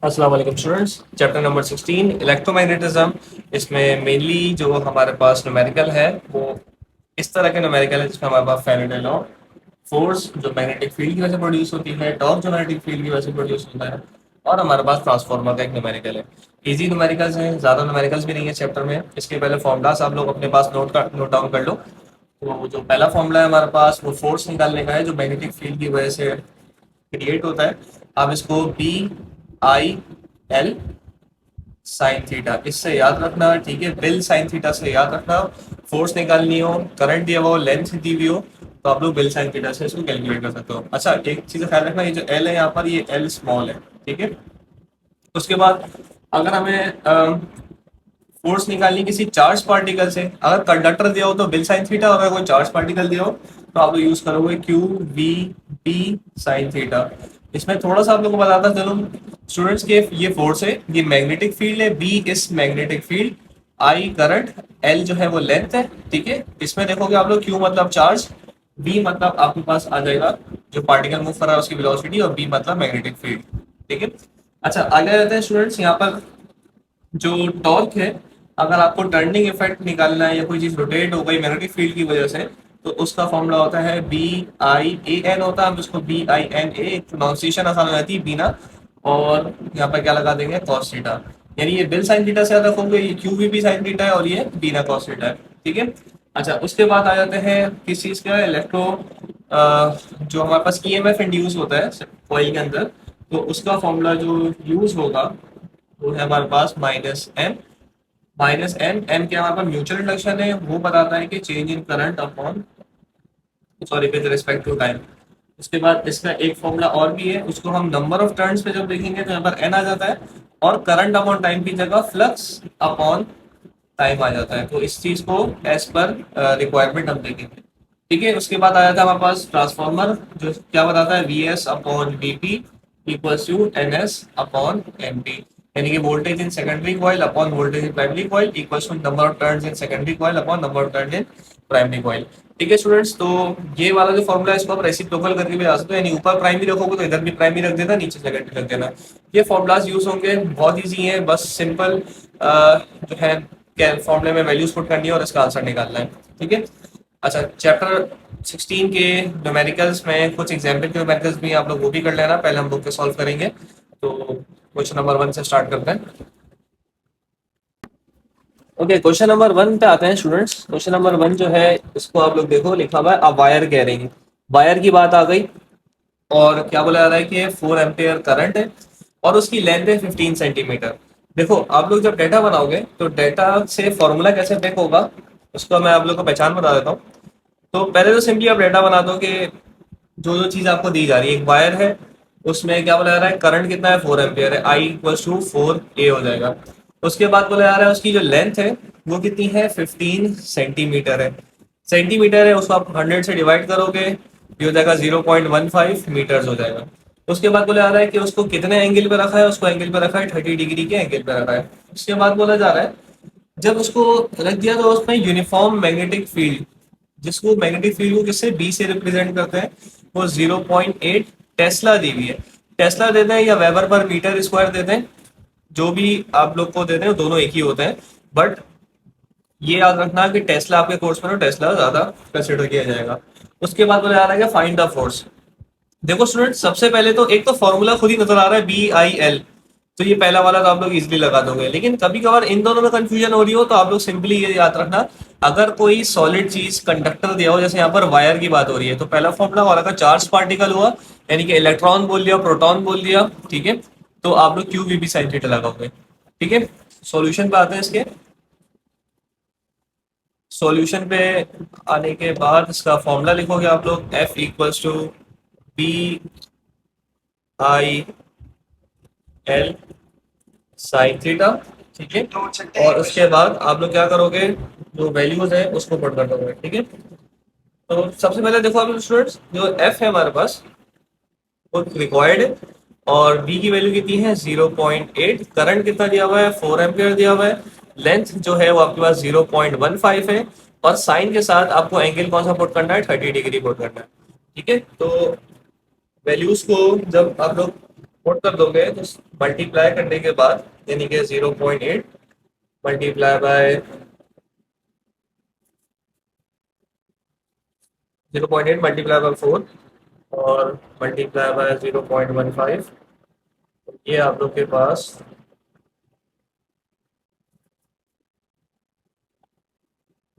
अस्सलाम वालेकुम students. Chapter number 16 electromagnetism. इसमें मेनली जो हमारे पास न्यूमेरिकल है वो इस तरह के न्यूमेरिकल है जिसमें हमारे पास फैराडे लॉ, फोर्स जो मैग्नेटिक फील्ड की वजह से प्रोड्यूस होती है, टॉर्क जो मैग्नेटिक फील्ड की वजह से प्रोड्यूस होता है, और हमारे पास ट्रांसफार्मर का एक न्यूमेरिकल है। इजी न्यूमेरिकल्स हैं, ज़्यादा न्यूमेरिकल्स भी नहीं है चैप्टर में। इसके पहले फॉर्मूलास आप लोग अपने पास नोट डाउन कर लो। तो जो पहला फॉर्मूला है हमारे पास वो फोर्स निकालने का है जो मैग्नेटिक फील्ड की वजह से क्रिएट होता है। आप इसको B I L sine theta इससे याद रखना, ठीक है। बिल साइन थीटा से याद रखना। फोर्स निकालनी हो, करंट दिया हुआ हो, लेंथ दी हुई हो, तो आप लोग बिल साइन थीटा से इसको कैलकुलेट कर सकते हो। अच्छा, एक चीज का ख्याल रखना, ये जो एल है यहाँ पर, ये एल स्मॉल है, ठीक है। उसके बाद अगर हमें फोर्स निकालनी किसी चार्ज पार्टिकल से, अगर कंडक्टर दिया हो तो बिल साइन थीटा, अगर कोई चार्ज पार्टिकल दिया हो तो आप लोग यूज करोगे Q V P sine theta. इसमें थोड़ा सा आप लोगों को बताता चलो स्टूडेंट्स के, ये फोर्स है, ये मैग्नेटिक फील्ड है, बी इस magnetic field, I current, L जो है वो लेंथ है, ठीक है। इसमें देखोगे आप लोग क्यू मतलब चार्ज, बी मतलब आपके पास आ जाएगा जो पार्टिकल मूव कर रहा है उसकी वेलोसिटी, और बी मतलब मैग्नेटिक फील्ड, ठीक है। अच्छा, आगे रहते हैं स्टूडेंट्स। यहाँ पर जो टॉर्क है, अगर आपको टर्निंग इफेक्ट निकालना है या कोई चीज रोटेट हो गई मैग्नेटिक फील्ड की वजह से, तो उसका फॉर्मूला होता है बी आई ए एन होता है। हम इसको B I N A, pronunciation आसान हो जाती है बीना, और यहाँ पर क्या लगा देंगे, कॉस थीटा। यानी ये बिल साइन थीटा से याद रखोगे, ये Q V B sine theta है और ये बीना कॉस थीटा है, ठीक है। अच्छा, उसके बाद आ जाते हैं किस चीज का, इलेक्ट्रो जो हमारे पास ईएमएफ इंड्यूस होता है कॉइल के अंदर, तो उसका फॉर्मूला जो यूज होगा वो है हमारे पास माइनस एन एन क्या हमारे पास म्यूचुअल इंडक्शन है, वो बताता है कि change in current upon, sorry, with respect to time. उसके बाद इसका एक फॉर्मूला और भी है, उसको हम नंबर ऑफ टर्न्स पे जब देखेंगे तो यहाँ पर एन आ जाता है, और करंट अपॉन टाइम की जगह फ्लक्स अपॉन टाइम आ जाता है। तो इस चीज को एज पर रिक्वायरमेंट हम देखेंगे, ठीक है। उसके बाद आ जाता है हमारे पास ट्रांसफार्मर, जो क्या बताता है, V S upon V P equals to N S upon M P. यानी कि voltage in secondary coil upon voltage in primary coil equals to number of turns in secondary coil upon number of turns in primary coil, ठीक है students. तो ये वाला जो formula है इसको आप रेसिप्रोकल करके भी आ सकते हो, यानी ऊपर प्राइमरी रखोगे तो इधर भी प्राइमरी रख देना, नीचे सेकेंडरी रख देना। ये फॉर्मूलाज यूज होंगे, बहुत ईजी है, बस सिंपल जो है क्या फॉर्मूले में वैल्यूज पुट करनी है और इसका आंसर निकालना है, ठीक है। अच्छा, चैप्टर 16 के न्यूमेरिकल्स में कुछ एग्जाम्पल के न्यूमेरिकल्स भी आप लोग वो भी कर लेना, पहले हम बुक के सॉल्व करेंगे। तो क्वेश्चन नंबर 1 से स्टार्ट करते हैं। ओके, क्वेश्चन नंबर 1 पे आते हैं स्टूडेंट्स। क्वेश्चन नंबर 1 जो है इसको आप लोग देखो, लिखा हुआ है अ वायर कैरिंग। वायर की बात आ गई, और क्या बोला जा रहा है कि 4 एम्पेयर करंट है और उसकी लेंथ है 15 सेंटीमीटर। देखो, आप लोग जब डेटा बनाओगे तो डेटा से फॉर्मूला कैसे ब्रेक होगा उसको मैं आप लोग को पहचान बता देता हूँ। तो पहले तो सिंपली आप डेटा बना दो कि जो जो चीज आपको दी जा रही है, एक वायर है, उसमें क्या बोला जा रहा है, करंट कितना है, 4 एम्पियर है, आई इक्वल्स टू 4 ए हो जाएगा। उसके बाद बोला जा रहा है उसकी जो लेंथ है वो कितनी है, 15 सेंटीमीटर है। सेंटीमीटर है, उसको आप 100 से डिवाइड करोगे, ये हो जाएगा 0.15 मीटर्स हो जाएगा। उसके बाद बोला जा रहा है कि उसको कितने एंगल पे रखा है, उसको एंगल पे रखा है 30 डिग्री के एंगल पे रखा है। उसके बाद बोला जा रहा है जब उसको रख दिया तो उसमें यूनिफॉर्म मैग्नेटिक फील्ड, जिसको मैग्नेटिक फील्ड को किससे, बी से रिप्रेजेंट करते हैं, वो 0.8 टेस्ला दी हुई है। टेस्ला देते हैं या वेबर पर मीटर स्क्वायर देते हैं, जो भी आप लोग को देते हैं दोनों एक ही होते हैं, बट ये याद रखना कि टेस्ला आपके कोर्स में, टेस्ला ज्यादा कंसिडर किया जाएगा। उसके बाद बोला जा रहा है कि फाइंड द फोर्स। देखो स्टूडेंट, सबसे पहले तो एक तो फॉर्मूला खुद ही नजर आ रहा है बी आई एल, तो ये पहला वाला तो आप लोग इजिली लगा दोगे। लेकिन कभी कभार इन दोनों में कंफ्यूजन हो रही हो तो आप लोग सिंपली ये याद रखना, अगर कोई सॉलिड चीज कंडक्टर दिया हो, जैसे यहाँ पर वायर की बात हो रही है, तो पहला फॉर्मूला हमारा का चार्ज पार्टिकल हुआ, यानी कि इलेक्ट्रॉन बोल दिया, प्रोटॉन बोल दिया, ठीक है। तो आप लोग Q V B sine theta लगाओगे, ठीक है। सॉल्यूशन पे आते हैं इसके। सॉल्यूशन पे आने के बाद इसका फॉर्मूला लिखोगे आप लोग, F equals to B I L sine theta, ठीक है। और उसके बाद आप लोग क्या करोगे, जो वैल्यूज है उसको पुट कर दोगे, ठीक है। तो सबसे पहले देखो आप स्टूडेंट्स, जो एफ है हमारे पास वो रिक्वायर्ड है, और बी की वैल्यू कितनी है, 0.8, करंट कितना दिया हुआ है, 4 एम्पियर दिया हुआ है, लेंथ जो है वो आपके पास 0.15 है, और साइन के साथ आपको एंगल कौन सा पुट करना है, 30 डिग्री पुट करना है, ठीक है। तो वैल्यूज को जब आप लोग पुट कर दोगे तो मल्टीप्लाई करने के बाद यानी कि 0.8 मल्टीप्लाई बाय 0.8 मल्टीप्लाई बाय 4 और मल्टीप्लाई बाय 0.15, ये आप लोग के पास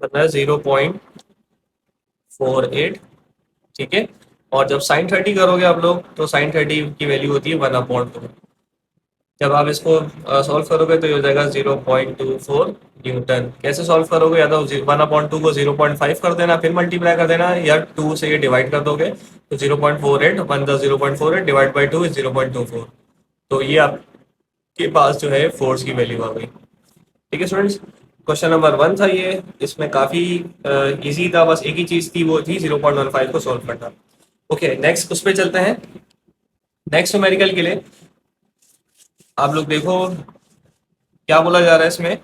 बनना है 0.48। ठीक है। और जब साइन 30 करोगे आप लोग तो साइन 30 की वैल्यू होती है 1/2। जब आप इसको सॉल्व करोगे तो ये हो जाएगा 0.24 न्यूटन। कैसे सॉल्व करोगे, या तो 1/2 को 0.5 कर देना फिर मल्टीप्लाई कर देना, या 2 से ये डिवाइड कर दोगे तो 0.48 0.48 डिवाइड बाई 2 इज 0.24। तो ये आपके पास जो है फोर्स की वैल्यू आ गई। ठीक है स्टूडेंट्स, क्वेश्चन नंबर 1 था ये, इसमें काफ़ी इजी था, बस एक ही चीज़ थी, वो थी 0.15 को सॉल्व करना। ओके नेक्स्ट उस पर चलते हैं। नेक्स्ट न्यूमेरिकल के लिए आप लोग देखो क्या बोला जा रहा है इसमें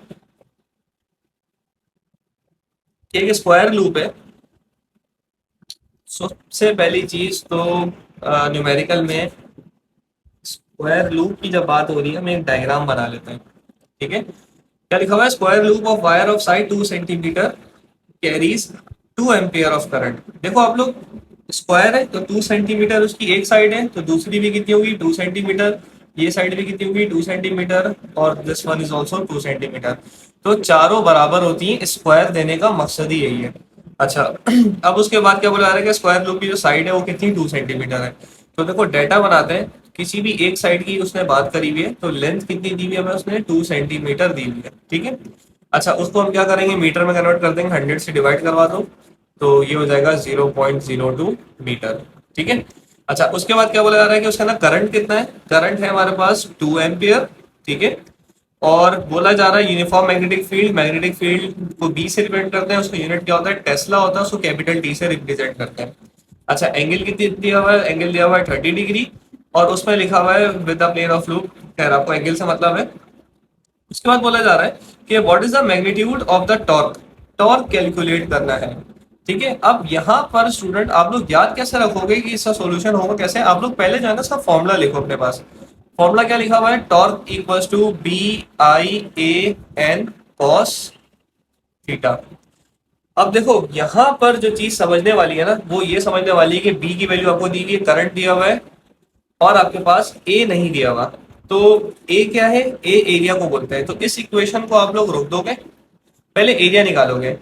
कि एक स्क्वायर लूप है। सबसे पहली चीज तो न्यूमेरिकल में स्क्वायर लूप की जब बात हो रही है हम एक डायग्राम बना लेते हैं। ठीक है, क्या लिखा हुआ है, square loop of wire of side 2 centimetre carries 2 ampere of current. देखो आप लोग, स्क्वायर है तो 2 सेंटीमीटर उसकी एक साइड है, तो दूसरी भी कितनी होगी 2 सेंटीमीटर, ये साइड भी कितनी होगी 2 सेंटीमीटर, और this one is also 2 centimetre. तो चारों बराबर होती हैं, स्क्वायर देने का मकसद ही यही है। अच्छा अब उसके बाद क्या बोला जा रहा है कि स्क्वायर लूप की जो साइड है वो कितनी 2 सेंटीमीटर है। तो देखो डाटा बनाते हैं, किसी भी एक साइड की उसने बात करी हुई है, तो लेंथ कितनी दी हुई है हमें, उसने 2 सेंटीमीटर दी हुई है। ठीक है, अच्छा उसको हम क्या करेंगे, मीटर में कन्वर्ट कर देंगे, 100 से डिवाइड करवा दो तो ये हो जाएगा 0.02 मीटर। ठीक है, अच्छा उसके बाद क्या बोला जा रहा है कि उसका ना करंट कितना है, करंट है हमारे पास 2 एम्पियर। ठीक है, और बोला जा रहा है uniform magnetic field, magnetic field को बी से रिप्रेजेंट करते हैं, उसका यूनिट क्या होता है टेस्ला होता है, उसको कैपिटल टी से रिप्रेजेंट करते हैं। अच्छा एंगल कितनी दिया हुआ है, एंगल दिया हुआ है 30 डिग्री, और उसमें लिखा हुआ है with the plane of loop. खैर आपको एंगल से मतलब है। उसके बाद बोला जा रहा है कि what is the magnitude of the torque, torque calculate करना है। ठीक है, अब यहाँ पर स्टूडेंट आप लोग याद कैसे रखोगे कि इसका सॉल्यूशन होगा कैसे, आप लोग पहले जो है ना इसका फॉर्मूला लिखो अपने पास। फॉर्मूला क्या लिखा हुआ है, torque equals to BI/A/N cos theta. अब देखो यहाँ पर जो चीज समझने वाली है ना, वो ये समझने वाली है कि बी की वैल्यू आपको दी गई है, करंट दिया हुआ है, और आपके पास ए नहीं दिया हुआ। तो ए क्या है, ए एरिया को बोलते हैं। तो इस इक्वेशन को आप लोग रोक दोगे, पहले एरिया निकालोगे।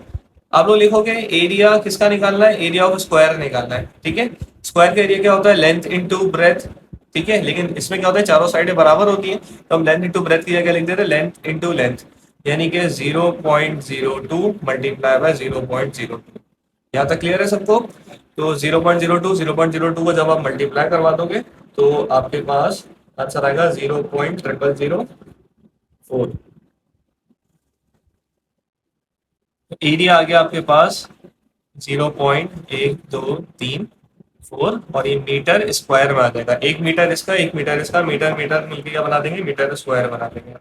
आप लोग लिखोगे एरिया किसका निकालना है, एरिया ऑफ स्क्वायर निकालना है। ठीक है, स्क्वायर का एरिया क्या होता है, लेंथ इंटू ब्रेथ। ठीक है, लेकिन इसमें क्या होता है, चारों साइडें बराबर होती हैं, तो हम लेंथ इंटू ब्रेथ की जगह लिख देते हैं लेंथ इंटू लेंथ, यानी कि 0.02 मल्टीप्लाई बाय 0.02। यहाँ तक क्लियर है सबको। तो 0.02 को जब आप मल्टीप्लाई करवा दोगे तो आपके पास आंसर आएगा 0.0004। एरिया आ गया आपके पास 0.1234, और ये मीटर स्क्वायर में आ जाएगा, 1 मीटर इसका 1 मीटर इसका, मीटर मीटर मिलकर क्या बना देंगे, मीटर स्क्वायर बना देंगे।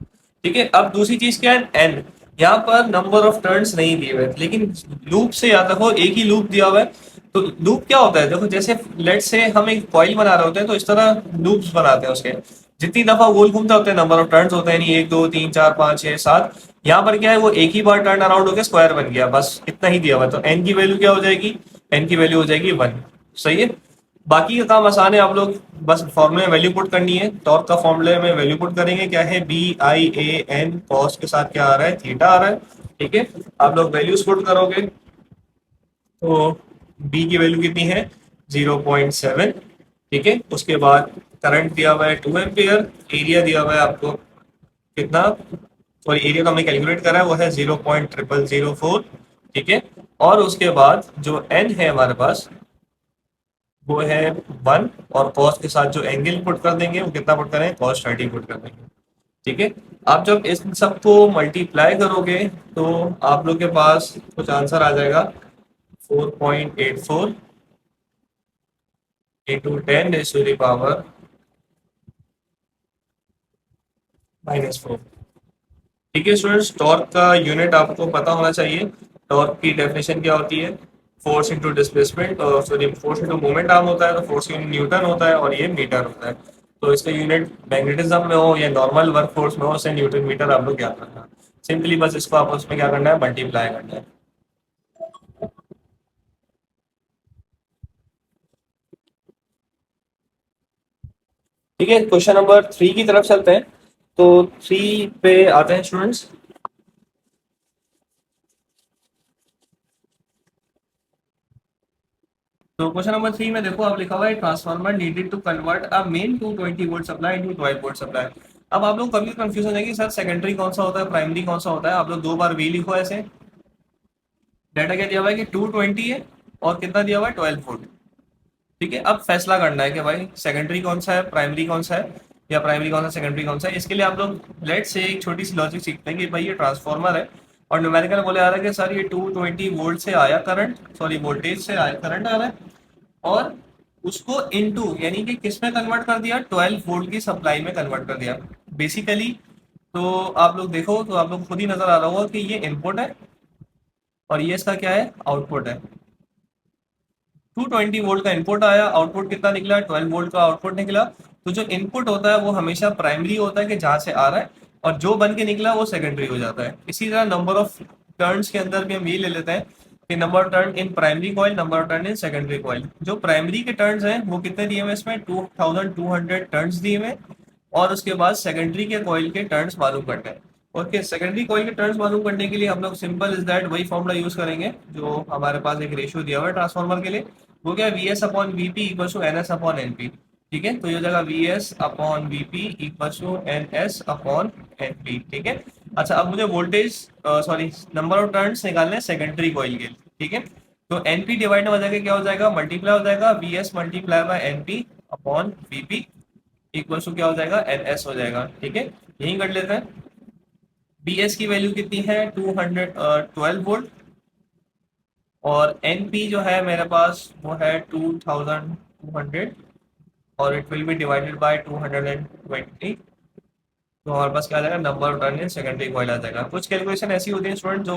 ठीक है, अब दूसरी चीज क्या है, एन। यहाँ पर नंबर ऑफ टर्न्स नहीं दिए हुए, लेकिन लूप से याद रखो एक ही लूप दिया हुआ है। तो लूप क्या होता है, देखो जैसे लेट से हम एक कॉइल बना रहे होते हैं, तो इस तरह लूप्स बनाते हैं उसके, जितनी दफा गोल घूमता होता है नंबर ऑफ टर्न्स होते हैं, नहीं 1 2 3 4 5 6 7। यहाँ पर क्या है, वो एक ही बार टर्न अराउंड होकर स्क्वायर बन गया, बस इतना ही दिया हुआ। तो एन की वैल्यू क्या हो जाएगी, एन की वैल्यू हो जाएगी 1। सही है, बाकी का काम आसान है, आप लोग बस फॉर्मूले में वैल्यू पुट करनी है। टॉर्क का फॉर्मूले में वैल्यू पुट करेंगे, क्या है BI/A/N कॉस के साथ क्या आ रहा है, थीटा आ रहा है। ठीक है, आप लोग वैल्यूज पुट करोगे तो बी की वैल्यू कितनी है 0.7। ठीक है, उसके बाद करंट दिया हुआ है 2 एम्पियर, एरिया दिया हुआ है आपको कितना, सॉरी एरिया तो हमने कैलकुलेट करा है, वो है 0.0004। ठीक है, और उसके बाद जो एन है हमारे पास वो है 1, और कॉस के साथ जो एंगल पुट कर देंगे वो कितना पुट करें, cos 30 पुट कर देंगे। ठीक है, आप जब इस सबको मल्टीप्लाई करोगे तो आप लोग के पास कुछ आंसर आ जाएगा 4.84 इंटू 10⁻⁻⁴। ठीक है स्टूडेंट्स, टॉर्क का यूनिट आपको पता होना चाहिए। टॉर्क की डेफिनेशन क्या होती है, force into displacement, sorry force into moment arm होता है, तो फोर्स इन न्यूटन होता है, और ये मीटर होता है। तो इसका यूनिट मैग्नेटिज्म में हो या नॉर्मल वर्क फोर्स में हो, उसे न्यूटन मीटर आप लोग याद रखना। सिंपली बस इसको आपस में क्या करना है, मल्टीप्लाई करना है। ठीक है, क्वेश्चन नंबर 3 की तरफ चलते हैं। तो 3 पे आते हैं स्टूडेंट्स। तो क्वेश्चन नंबर 3 में देखो, आप लिखा हुआ है transformer needed to convert a main 220 volt supply into 12 volt supply. अब आप लोग कभी कंफ्यूज हो जाएंगे, सर सेकेंडरी कौन सा होता है, प्राइमरी कौन सा होता है। आप लोग दो बार वी लिखो ऐसे। डाटा क्या दिया हुआ है कि 220 है और कितना दिया हुआ है, 12 वोल्ट। ठीक है, अब फैसला करना है कि भाई सेकेंडरी कौन सा है, प्राइमरी कौन सा है, या प्राइमरी कौन सा, सेकेंडरी कौन सा है। इसके लिए आप लोग लेट से एक छोटी सी लॉजिक सीखते हैं कि भाई ये ट्रांसफॉर्मर है और न्यूमेरिकल बोले आ रहा है कि सर ये 220 वोल्ट से आया करंट, सॉरी वोल्टेज से आया करंट आ रहा है, और उसको इनटू यानी कि किस में कन्वर्ट कर दिया, 12 वोल्ट की सप्लाई में कन्वर्ट कर दिया बेसिकली। तो आप लोग देखो तो आप लोग खुद ही नजर आ रहा होगा कि ये इनपुट है और ये इसका क्या है, आउटपुट है। 220 वोल्ट का इनपुट आया, आउटपुट कितना निकला, 12 वोल्ट का आउटपुट निकला। तो जो इनपुट होता है वो हमेशा प्राइमरी होता है कि जहां से आ रहा है, और जो बन के निकला वो सेकेंडरी हो जाता है। इसी तरह नंबर ऑफ टर्न्स के अंदर भी हम ये ले लेते हैं कि number of turn in primary coil, number of turn in secondary coil. जो प्राइमरी के टर्न्स हैं वो कितने दिए हुए, इसमें 2200 टर्न्स दिए हुए, और उसके बाद सेकेंडरी के कॉइल के टर्न्स मालूम करने हैं। ओके, सेकेंडरी कॉइल के टर्न्स मालूम करने के लिए हम लोग सिंपल इज दैट वही फॉर्मूला यूज करेंगे जो हमारे पास एक रेशियो दिया हुआ है ट्रांसफार्मर के लिए। वो क्या है, V S upon V P equal to N S upon N P. ठीक है, तो ये हो जाएगा V S upon V P equal to N S upon N P. ठीक है। अच्छा, अब मुझे voltage, sorry number of turns निकालने हैं सेकेंडरी कॉइल के। ठीक है, तो एन पी डिवाइड हो जाएगा, क्या हो जाएगा, मल्टीप्लाई हो जाएगा V S multiply by N P upon V P equal to क्या हो जाएगा, एन एस हो जाएगा। ठीक है, यही कर लेते हैं। बी एस की वैल्यू कितनी है, 212 वोल्ट, और एन पी जो है मेरे पास वो है 2200, और it will be divided by 220। तो हमारे पास क्या आ जाएगा, number of turn in secondary coil आ जाएगा। कुछ कैलकुलेशन ऐसी होती है स्टूडेंट जो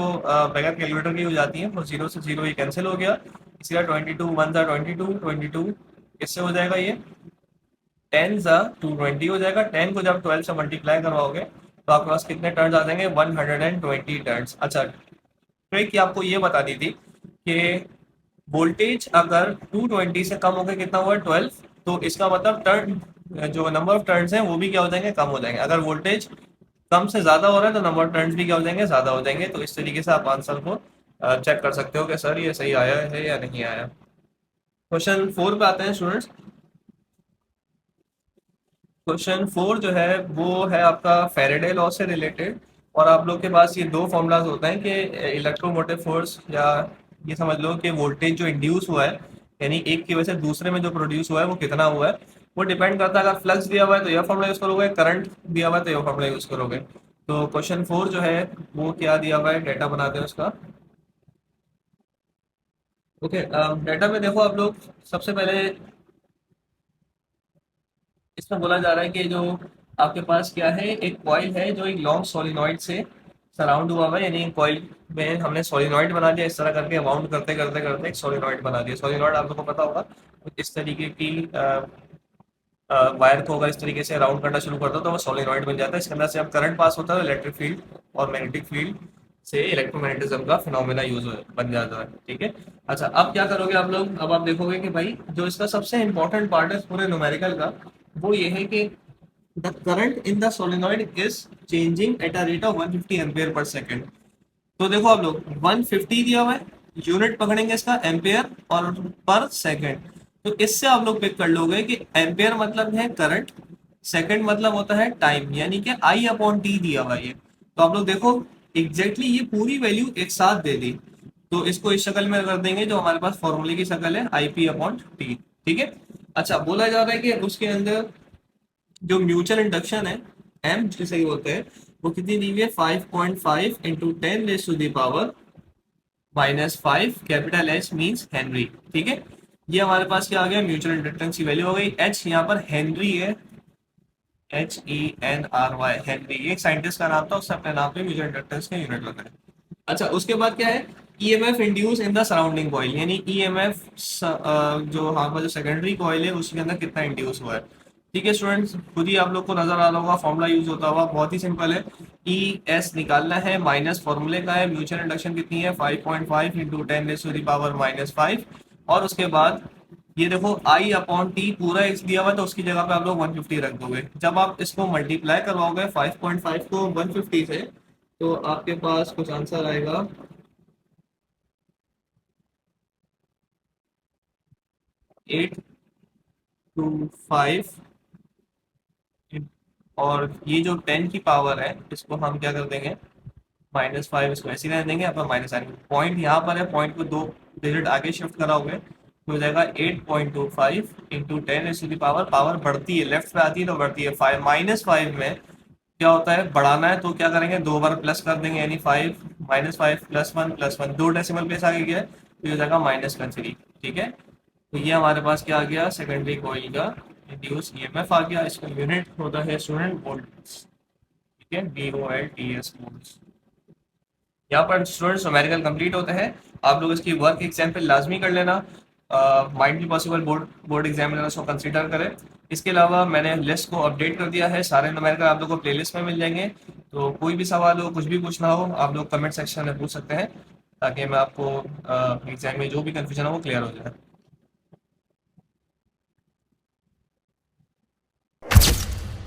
बगैर कैलकुलेटर की हो जाती है, तो जीरो से जीरो ये कैंसिल हो गया। इसी तरह 22 वन सा 22 इससे हो जाएगा ये 10 सा 220 हो जाएगा। 10 को जब 12 से मल्टीप्लाई करवाओगे तो आपके पास कितने टर्न्स आ जाएंगे, 120 टर्न्स। अच्छा, ट्रिक आपको ये बता दी थी कि वोल्टेज अगर 220 से कम होकर कितना हुआ, 12, तो इसका मतलब टर्न, जो नंबर ऑफ टर्न्स हैं वो भी क्या हो जाएंगे, कम हो जाएंगे। अगर वोल्टेज कम से ज्यादा हो रहा है तो नंबर ऑफ टर्न्स भी क्या हो जाएंगे, ज्यादा हो जाएंगे। तो इस तरीके से आप आंसर को चेक कर सकते हो कि सर ये सही आया है या नहीं आया। क्वेश्चन 4 पे आते हैं स्टूडेंट्स। क्वेश्चन 4 जो है वो है आपका फेरेडे लॉ से रिलेटेड, और आप लोग के पास ये दो फॉर्मूलाज होते हैं कि इलेक्ट्रोमोटिव फोर्स, या ये समझ लो कि वोल्टेज जो इंड्यूस हुआ है, यानी एक की वजह से दूसरे में जो प्रोड्यूस हुआ है वो कितना हुआ है, वो डिपेंड करता है। अगर फ्लक्स दिया हुआ है तो यह फॉर्मूला यूज करोगे, करंट दिया हुआ है तो यह फॉर्मूला यूज करोगे। तो क्वेश्चन 4 जो है वो क्या दिया हुआ है, डेटा बनाते हैं उसका। ओके, डेटा में देखो आप लोग, सबसे पहले इसमें बोला जा रहा है कि जो आपके पास क्या है, एक कॉइल है जो एक लॉन्ग सोलिनॉइड से सराउंड हुआ हुआ है, यानी कॉइल में हमने सोलिनॉइड बना दिया, इस तरह करके राउंड करते करते करते एक सोलिनॉइड बना दिया। सोलिनॉइड आप लोगों को पता होगा, कुछ इस तरीके की वायर को अगर इस तरीके से राउंड करना शुरू करता है तो वो सोलिनॉइड बन जाता है। इसके अंदर से अब करंट पास होता है, इलेक्ट्रिक फील्ड और मैग्नेटिक फील्ड से इलेक्ट्रोमैग्नेटिज्म का फिनोमेना यूज बन जाता है। ठीक है। अच्छा, अब क्या करोगे आप लोग, अब आप देखोगे कि भाई जो इसका सबसे इंपॉर्टेंट पार्ट है पूरे न्यूमेरिकल का, वो ये है कि the current in the solenoid is changing at a rate of 150 ampere per second. तो देखो आप लोग 150 दिया हुआ है, यूनिट पकड़ेंगे इसका एम्पियर और पर सेकेंड। तो इससे आप लोग पिक कर लोगे कि एम्पियर मतलब है करंट, सेकंड मतलब होता है टाइम, यानी कि आई अपॉन टी दिया हुआ है ये। तो आप लोग देखो एग्जैक्टली ये पूरी वैल्यू एक साथ दे दी, तो इसको इस शक्ल में कर देंगे जो हमारे पास फॉर्मूले की शक्ल है, आई पी अपॉन टी। ठीक है। अच्छा, बोला जा रहा है कि उसके अंदर जो म्यूचुअल इंडक्शन है, एम जिसे बोलते हैं, वो कितनी दी हुई है, 5.5 into 10 raise to the power -5 capital H means henry. ठीक है, ये हमारे पास क्या आ गया, म्यूचुअल इंडक्टेंस की वैल्यू हो गई। एच यहाँ पर हेनरी है, HENRY, हेनरी। ये एक साइंटिस्ट का नाम था, उसने अपने नाम पे म्यूचुअल इंडक्टेंस का यूनिट लगाया। अच्छा, उसके बाद क्या है, EMF induce in the surrounding coil, यानी ईएमएफ जो हाँ जो सेकेंडरी कॉइल है उसके अंदर कितना इंड्यूस हुआ है। ठीक है स्टूडेंट्स, खुद ही आप लोग को नजर आ रहा होगा फॉर्मूला यूज होता हुआ, बहुत ही सिंपल है। ई एस निकालना है, माइनस फॉर्मूले का है, म्यूचुअल इंडक्शन कितनी है 5.5 इंटू 10⁻⁻⁵ और उसके बाद ये देखो आई अपॉन टी पूरा एक्स दिया हुआ है, तो उसकी जगह पे आप लोग 150 रख दोगे। जब आप इसको मल्टीप्लाई करवाओगे 5.5 को 150 से, तो आपके पास कुछ आंसर आएगा 825। और ये जो 10 की पावर है इसको हम क्या कर देंगे, -5, इसको ऐसे ही रहने देंगे, अपन माइनस आएंगे। पॉइंट यहाँ पर है, पॉइंट को 2 डिजिट आगे शिफ्ट कराओगे तो हो जाएगा 8.25 इंटू 10⁻⁻, पावर बढ़ती है, लेफ्ट पे आती है तो बढ़ती है। -5 में क्या होता है, बढ़ाना है तो क्या करेंगे, 2 बार प्लस कर देंगे, यानी 5 -5 +1 2 डेसिमल प्लेस आगे गया है तो ये हो जाएगा -3। ठीक है, तो ये हमारे पास क्या आ गया, सेकेंडरी कॉइल का इंड्यूस ईएमएफ आ गया। इसका यूनिट होता है स्टूडेंट वोल्ट्स। ठीक है, VOLTS वोल्ट्स। यहाँ पर स्टूडेंट्स न्यूमेरिकल कंप्लीट होते हैं। आप लोग इसकी वर्क एग्जाम्पल लाजमी कर लेना, माइंड भी पॉसिबल बोर्ड एग्जामिनर्स को कंसीडर करें। इसके अलावा मैंने लिस्ट को अपडेट कर दिया है, सारे न्यूमेरिकल आप लोग को प्लेलिस्ट में मिल जाएंगे। तो कोई भी सवाल हो, कुछ भी पूछना हो, आप लोग कमेंट सेक्शन में पूछ सकते हैं, ताकि मैं आपको एग्जाम में जो भी कन्फ्यूजन हो वो क्लियर हो जाए।